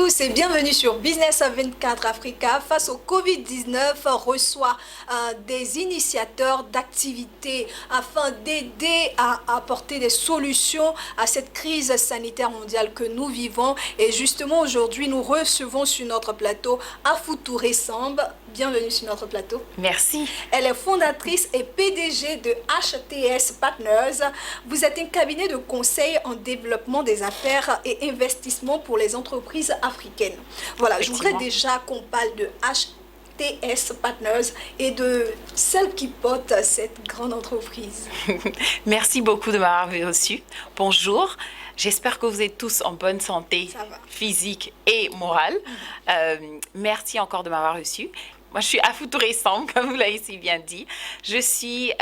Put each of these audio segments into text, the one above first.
tous et bienvenue sur Business 24 Africa. Face au Covid-19, reçoit des initiateurs d'activités afin d'aider à apporter des solutions à cette crise sanitaire mondiale que nous vivons. Et justement, aujourd'hui, nous recevons sur notre plateau Afou Touré Samb. Bienvenue sur notre plateau. Merci. Elle est fondatrice et PDG de HTS Partners. Vous êtes un cabinet de conseil en développement des affaires et investissement pour les entreprises africaines. Voilà, je voudrais déjà qu'on parle de HTS Partners et de celle qui porte cette grande entreprise. Merci beaucoup de m'avoir reçu. Bonjour. J'espère que vous êtes tous en bonne santé physique et morale. Merci encore de m'avoir reçu. Moi, je suis Afou Touré Samb, comme vous l'avez si bien dit. Je suis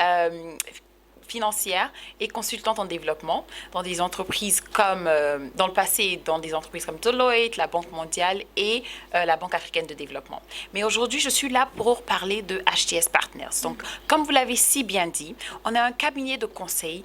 financière et consultante en développement dans des entreprises comme, dans le passé, dans des entreprises comme Deloitte, la Banque mondiale et la Banque africaine de développement. Mais aujourd'hui, je suis là pour parler de HTS Partners. Donc, comme vous l'avez si bien dit, on a un cabinet de conseil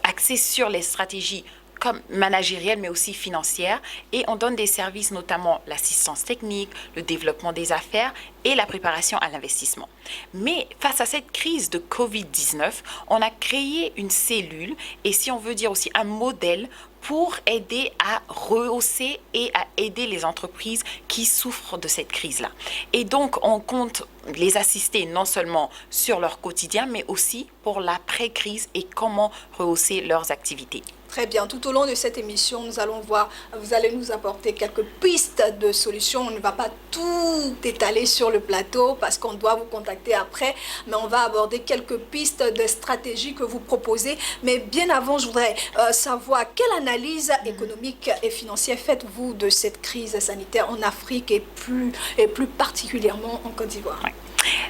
axé sur les stratégies comme managérielle, mais aussi financière. Et on donne des services, notamment l'assistance technique, le développement des affaires et la préparation à l'investissement. Mais face à cette crise de Covid-19, on a créé une cellule et, si on veut dire aussi, un modèle pour aider à rehausser et à aider les entreprises qui souffrent de cette crise-là. Et donc, on compte les assister non seulement sur leur quotidien, mais aussi pour l'après-crise et comment rehausser leurs activités. Très bien. Tout au long de cette émission, nous allons voir, vous allez nous apporter quelques pistes de solutions. On ne va pas tout étaler sur le plateau parce qu'on doit vous contacter après, mais on va aborder quelques pistes de stratégies que vous proposez. Mais bien avant, je voudrais savoir quelle analyse économique et financière faites-vous de cette crise sanitaire en Afrique et plus particulièrement en Côte d'Ivoire?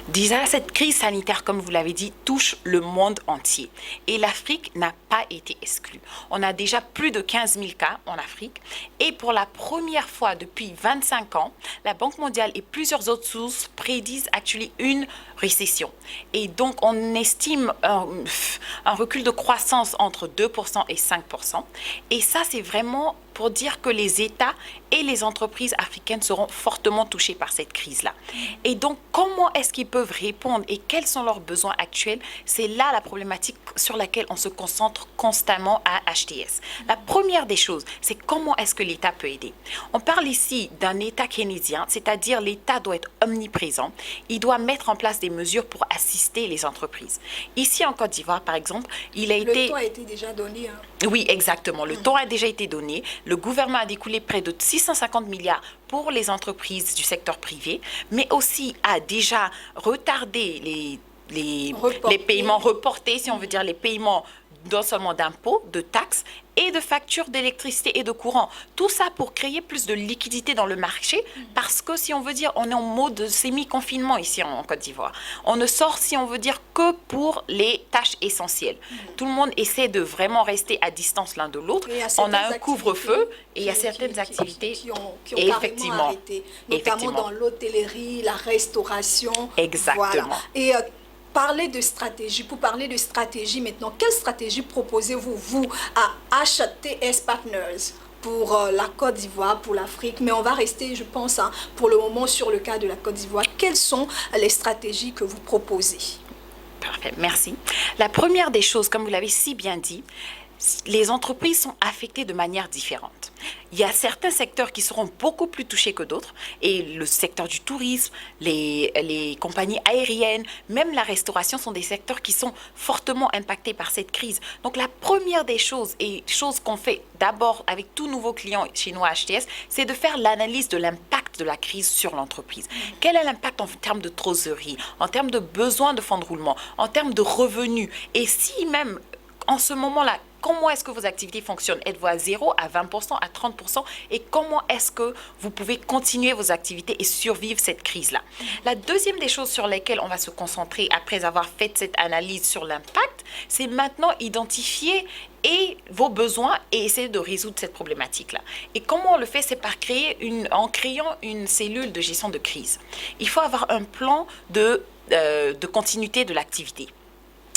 Déjà, cette crise sanitaire, comme vous l'avez dit, touche le monde entier. Et l'Afrique n'a pas été exclue. On a déjà plus de 15 000 cas en Afrique. Et pour la première fois depuis 25 ans, la Banque mondiale et plusieurs autres sources prédisent actuellement une récession. Et donc, on estime un recul de croissance entre 2% et 5%. Et ça, c'est vraiment pour dire que les États et les entreprises africaines seront fortement touchés par cette crise-là. Et donc, comment est-ce qu'ils peuvent répondre et quels sont leurs besoins actuels? C'est là la problématique sur laquelle on se concentre constamment à HTS. La première des choses, c'est comment est-ce que l'État peut aider? On parle ici d'un État keynésien, c'est-à-dire l'État doit être omniprésent. Il doit mettre en place des mesures pour assister les entreprises. Ici, en Côte d'Ivoire, par exemple, Le temps a été déjà donné. Oui, exactement. Le temps a déjà été donné. Le gouvernement a découlé près de 650 milliards pour les entreprises du secteur privé, mais aussi a déjà retardé les paiements reportés, si on veut dire les paiements non seulement d'impôts, de taxes et de factures d'électricité et de courant. Tout ça pour créer plus de liquidité dans le marché parce que, si on veut dire, on est en mode semi-confinement ici en Côte d'Ivoire. On ne sort, si on veut dire, que pour les tâches essentielles. Tout le monde essaie de vraiment rester à distance l'un de l'autre. On a un couvre-feu et il y a certaines activités qui ont carrément arrêté, notamment dans l'hôtellerie, la restauration. Exactement. Voilà. Et pour parler de stratégie maintenant, quelle stratégie proposez-vous, vous, à HTS Partners pour la Côte d'Ivoire, pour l'Afrique? Mais on va rester, je pense, pour le moment sur le cas de la Côte d'Ivoire. Quelles sont les stratégies que vous proposez? Parfait, merci. La première des choses, comme vous l'avez si bien dit, les entreprises sont affectées de manière différente. Il y a certains secteurs qui seront beaucoup plus touchés que d'autres, et le secteur du tourisme, les compagnies aériennes, même la restauration sont des secteurs qui sont fortement impactés par cette crise. Donc la première des choses, et chose qu'on fait d'abord avec tout nouveau client chez nous à HTS, c'est de faire l'analyse de l'impact de la crise sur l'entreprise. Quel est l'impact en termes de trésorerie, en termes de besoin de fonds de roulement, en termes de revenus, et si même en ce moment-là, comment est-ce que vos activités fonctionnent? Êtes-vous à 0, à 20%, à 30%? Et comment est-ce que vous pouvez continuer vos activités et survivre cette crise-là? La deuxième des choses sur lesquelles on va se concentrer après avoir fait cette analyse sur l'impact, c'est maintenant identifier vos besoins et essayer de résoudre cette problématique-là. Et comment on le fait? C'est en créant une cellule de gestion de crise. Il faut avoir un plan de continuité de l'activité.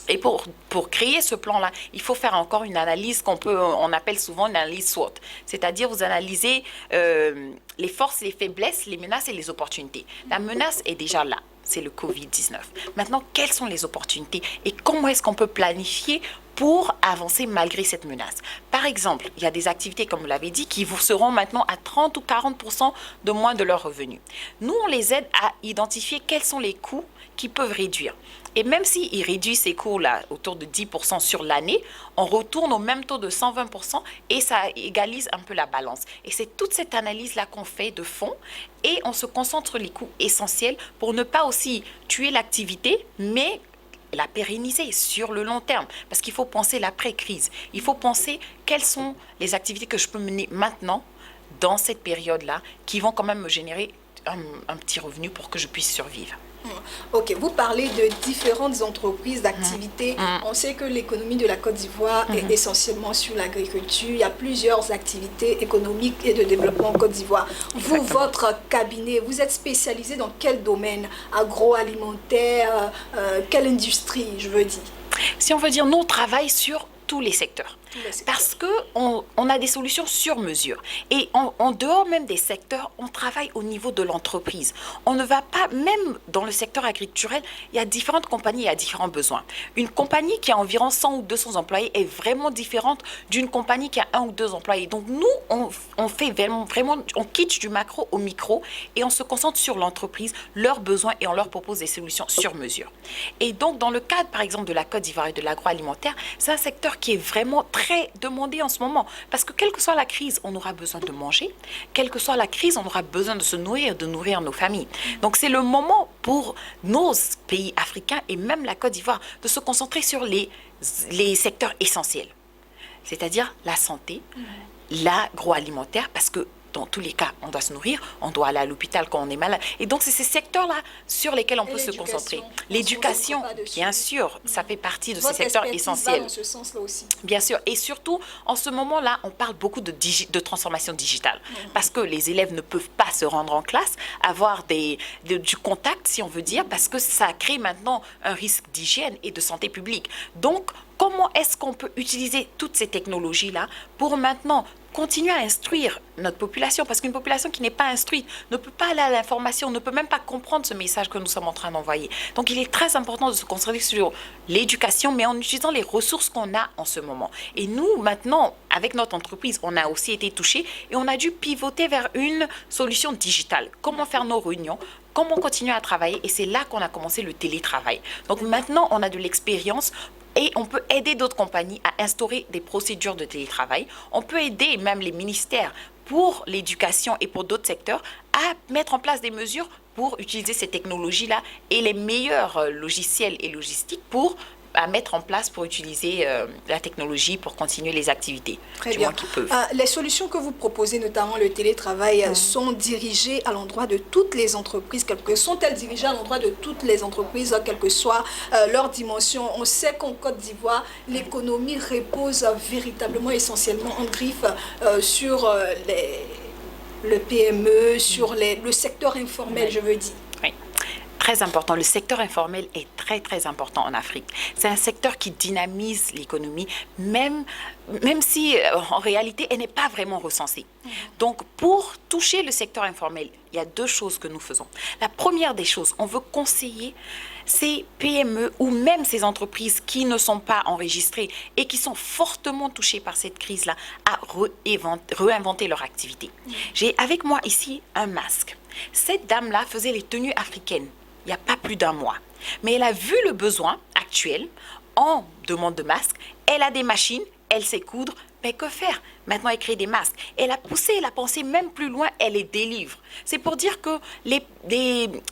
Et pour créer ce plan-là, il faut faire encore une analyse on appelle souvent une analyse SWOT. C'est-à-dire vous analysez les forces, les faiblesses, les menaces et les opportunités. La menace est déjà là. C'est le Covid-19. Maintenant, quelles sont les opportunités et comment est-ce qu'on peut planifier pour avancer malgré cette menace? Par exemple, il y a des activités, comme vous l'avez dit, qui vous seront maintenant à 30 ou 40% de moins de leurs revenus. Nous, on les aide à identifier quels sont les coûts qu'ils peuvent réduire. Et même s'ils réduisent ces coûts-là autour de 10% sur l'année, on retourne au même taux de 120% et ça égalise un peu la balance. Et c'est toute cette analyse-là qu'on fait de fond et on se concentre sur les coûts essentiels pour ne pas aussi tuer l'activité, mais la pérenniser sur le long terme. Parce qu'il faut penser l'après-crise. Il faut penser quelles sont les activités que je peux mener maintenant, dans cette période-là, qui vont quand même me générer un petit revenu pour que je puisse survivre. Ok, vous parlez de différentes entreprises, d'activités. On sait que l'économie de la Côte d'Ivoire est essentiellement sur l'agriculture. Il y a plusieurs activités économiques et de développement en Côte d'Ivoire. Vous, votre cabinet, vous êtes spécialisé dans quel domaine? Agroalimentaire, quelle industrie, je veux dire? Si on veut dire, nous, on travaille sur tous les secteurs. Parce qu'on a des solutions sur mesure. Et en dehors même des secteurs, on travaille au niveau de l'entreprise. On ne va pas, même dans le secteur agriculturel, il y a différentes compagnies, il y a différents besoins. Une compagnie qui a environ 100 ou 200 employés est vraiment différente d'une compagnie qui a 1 ou 2 employés. Donc nous, on fait vraiment, on quitte du macro au micro et on se concentre sur l'entreprise, leurs besoins et on leur propose des solutions sur mesure. Et donc, dans le cadre, par exemple, de la Côte d'Ivoire et de l'agroalimentaire, c'est un secteur qui est vraiment très demandé en ce moment. Parce que quelle que soit la crise, on aura besoin de manger. Quelle que soit la crise, on aura besoin de se nourrir, de nourrir nos familles. Donc c'est le moment pour nos pays africains et même la Côte d'Ivoire de se concentrer sur les secteurs essentiels. C'est-à-dire la santé, l'agroalimentaire, parce que dans tous les cas, on doit se nourrir, on doit aller à l'hôpital quand on est malade. Et donc, c'est ces secteurs-là sur lesquels on peut se concentrer. L'éducation, bien sûr, ça fait partie de ces secteurs essentiels. Dans ce sens-là aussi. Bien sûr. Et surtout, en ce moment-là, on parle beaucoup de transformation digitale. Parce que les élèves ne peuvent pas se rendre en classe, avoir du contact, si on veut dire, parce que ça crée maintenant un risque d'hygiène et de santé publique. Donc, comment est-ce qu'on peut utiliser toutes ces technologies-là pour maintenant continuer à instruire notre population, parce qu'une population qui n'est pas instruite ne peut pas aller à l'information, ne peut même pas comprendre ce message que nous sommes en train d'envoyer. Donc, il est très important de se concentrer sur l'éducation, mais en utilisant les ressources qu'on a en ce moment. Et nous, maintenant, avec notre entreprise, on a aussi été touchés et on a dû pivoter vers une solution digitale. Comment faire nos réunions? Comment continuer à travailler? Et c'est là qu'on a commencé le télétravail. Donc, maintenant, on a de l'expérience. Et on peut aider d'autres compagnies à instaurer des procédures de télétravail. On peut aider même les ministères pour l'éducation et pour d'autres secteurs à mettre en place des mesures pour utiliser ces technologies-là et les meilleurs logiciels et logistiques à mettre en place pour utiliser la technologie pour continuer les activités. Très bien. Les solutions que vous proposez, notamment le télétravail, sont dirigées à l'endroit de toutes les entreprises. Sont-elles dirigées à l'endroit de toutes les entreprises, quelle que soit leur dimension? On sait qu'en Côte d'Ivoire, l'économie repose véritablement, essentiellement en griffe sur le PME, sur le secteur informel, je veux dire. Oui. Très important. Le secteur informel est très, très important en Afrique. C'est un secteur qui dynamise l'économie, même si en réalité, elle n'est pas vraiment recensée. Donc, pour toucher le secteur informel, il y a 2 choses que nous faisons. La première des choses, on veut conseiller ces PME ou même ces entreprises qui ne sont pas enregistrées et qui sont fortement touchées par cette crise-là à réinventer leur activité. J'ai avec moi ici un masque. Cette dame-là faisait les tenues africaines il n'y a pas plus d'1 mois. Mais elle a vu le besoin actuel en demande de masques. Elle a des machines, elle sait coudre. Mais que faire? Maintenant, elle crée des masques. Elle a poussé la pensée même plus loin, elle les délivre. C'est pour dire que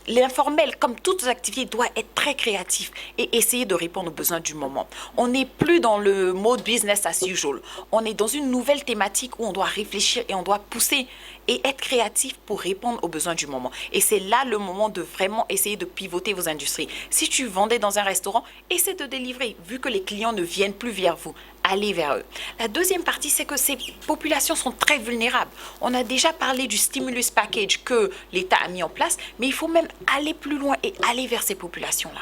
l'informel, comme toutes les activités, doit être très créatif et essayer de répondre aux besoins du moment. On n'est plus dans le mode business as usual. On est dans une nouvelle thématique où on doit réfléchir et on doit pousser et être créatif pour répondre aux besoins du moment. Et c'est là le moment de vraiment essayer de pivoter vos industries. Si tu vendais dans un restaurant, essaie de délivrer. Vu que les clients ne viennent plus vers vous, allez vers eux. La deuxième deuxième partie, c'est que ces populations sont très vulnérables. On a déjà parlé du stimulus package que l'État a mis en place, mais il faut même aller plus loin et aller vers ces populations-là.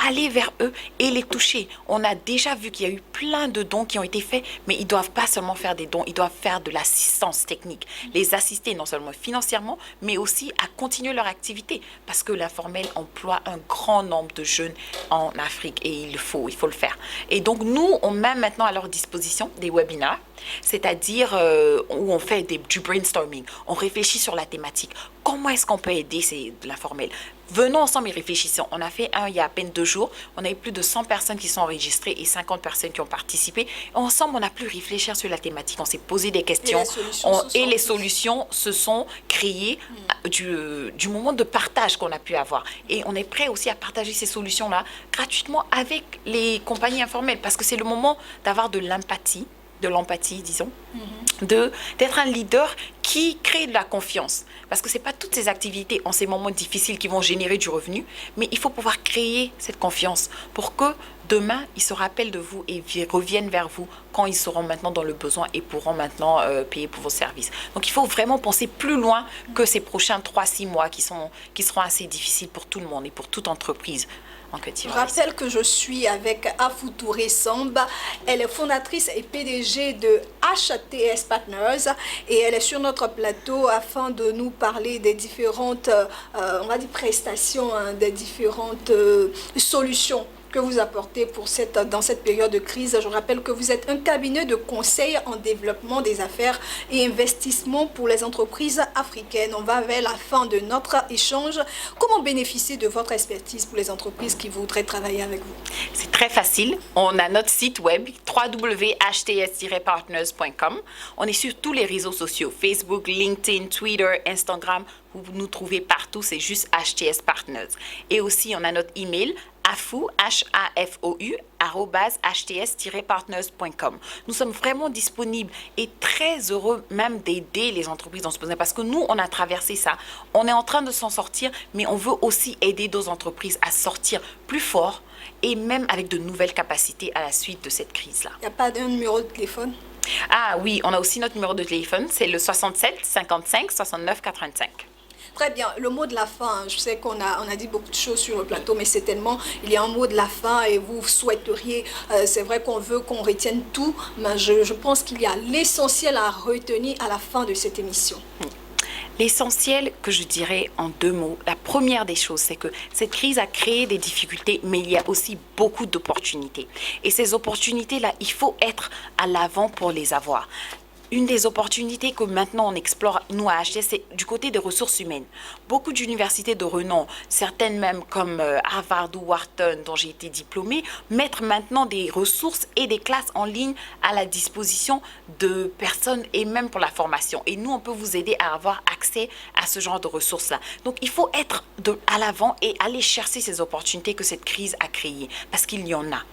Aller vers eux et les toucher. On a déjà vu qu'il y a eu plein de dons qui ont été faits, mais ils ne doivent pas seulement faire des dons, ils doivent faire de l'assistance technique. Les assister non seulement financièrement, mais aussi à continuer leur activité. Parce que l'informel emploie un grand nombre de jeunes en Afrique et il faut le faire. Et donc nous, on met maintenant à leur disposition des webinaires, c'est-à-dire où on fait du brainstorming, on réfléchit sur la thématique. Comment est-ce qu'on peut aider l'informel? Venons ensemble et réfléchissons. On a fait un il y a à peine 2 jours. On a eu plus de 100 personnes qui sont enregistrées et 50 personnes qui ont participé. Ensemble, on a pu réfléchir sur la thématique. On s'est posé des questions et les solutions se sont créées du moment de partage qu'on a pu avoir. Et on est prêt aussi à partager ces solutions-là gratuitement avec les compagnies informelles parce que c'est le moment d'avoir de l'empathie, disons, d'être un leader qui crée de la confiance. Parce que ce n'est pas toutes ces activités en ces moments difficiles qui vont générer du revenu, mais il faut pouvoir créer cette confiance pour que demain, ils se rappellent de vous et reviennent vers vous quand ils seront maintenant dans le besoin et pourront maintenant payer pour vos services. Donc, il faut vraiment penser plus loin que ces prochains 3-6 mois qui seront assez difficiles pour tout le monde et pour toute entreprise. Je rappelle que je suis avec Afou Touré Samba. Elle est fondatrice et PDG de HTS Partners et elle est sur notre plateau afin de nous parler des différentes prestations, des différentes solutions que vous apportez dans cette période de crise. Je rappelle que vous êtes un cabinet de conseil en développement des affaires et investissement pour les entreprises africaines. On va vers la fin de notre échange. Comment bénéficier de votre expertise pour les entreprises qui voudraient travailler avec vous? C'est très facile. On a notre site web www.hts-partners.com. On est sur tous les réseaux sociaux, Facebook, LinkedIn, Twitter, Instagram. Vous nous trouvez partout, c'est juste HTS Partners. Et aussi, on a notre email afou, HAFOU, @hts-partners.com. Nous sommes vraiment disponibles et très heureux même d'aider les entreprises dans ce besoin parce que nous, on a traversé ça. On est en train de s'en sortir, mais on veut aussi aider d'autres entreprises à sortir plus fort et même avec de nouvelles capacités à la suite de cette crise-là. Il n'y a pas d'un numéro de téléphone? Ah oui, on a aussi notre numéro de téléphone, c'est le 67 55 69 85. Très bien. Le mot de la fin, je sais qu'on a dit beaucoup de choses sur le plateau, mais certainement, il y a un mot de la fin et vous souhaiteriez, c'est vrai qu'on veut qu'on retienne tout, mais je pense qu'il y a l'essentiel à retenir à la fin de cette émission. L'essentiel que je dirais en 2 mots, la première des choses, c'est que cette crise a créé des difficultés, mais il y a aussi beaucoup d'opportunités. Et ces opportunités-là, il faut être à l'avant pour les avoir. Une des opportunités que maintenant on explore, nous à HTS, c'est du côté des ressources humaines. Beaucoup d'universités de renom, certaines même comme Harvard ou Wharton, dont j'ai été diplômée, mettent maintenant des ressources et des classes en ligne à la disposition de personnes et même pour la formation. Et nous, on peut vous aider à avoir accès à ce genre de ressources-là. Donc, il faut être à l'avant et aller chercher ces opportunités que cette crise a créées, parce qu'il y en a.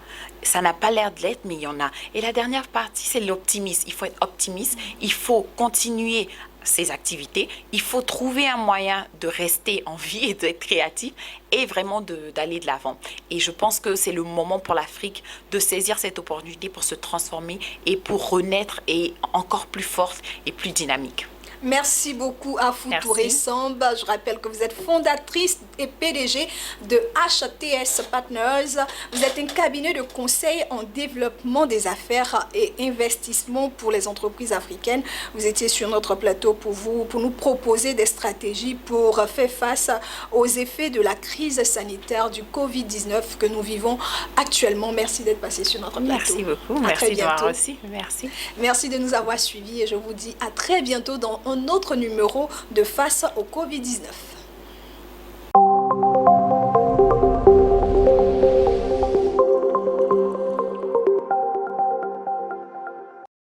Ça n'a pas l'air de l'être, mais il y en a. Et la dernière partie, c'est l'optimisme. Il faut être optimiste. Il faut continuer ces activités. Il faut trouver un moyen de rester en vie et d'être créatif et vraiment d'aller de l'avant. Et je pense que c'est le moment pour l'Afrique de saisir cette opportunité pour se transformer et pour renaître et encore plus forte et plus dynamique. Merci beaucoup Afou Touré Samba. Je rappelle que vous êtes fondatrice et PDG de HTS Partners. Vous êtes un cabinet de conseil en développement des affaires et investissement pour les entreprises africaines. Vous étiez sur notre plateau pour nous proposer des stratégies pour faire face aux effets de la crise sanitaire du Covid-19 que nous vivons actuellement. Merci d'être passé sur notre plateau. Merci beaucoup. Merci de m'avoir reçu. Merci. Merci de nous avoir suivis et je vous dis à très bientôt dans un autre numéro de Face au Covid-19.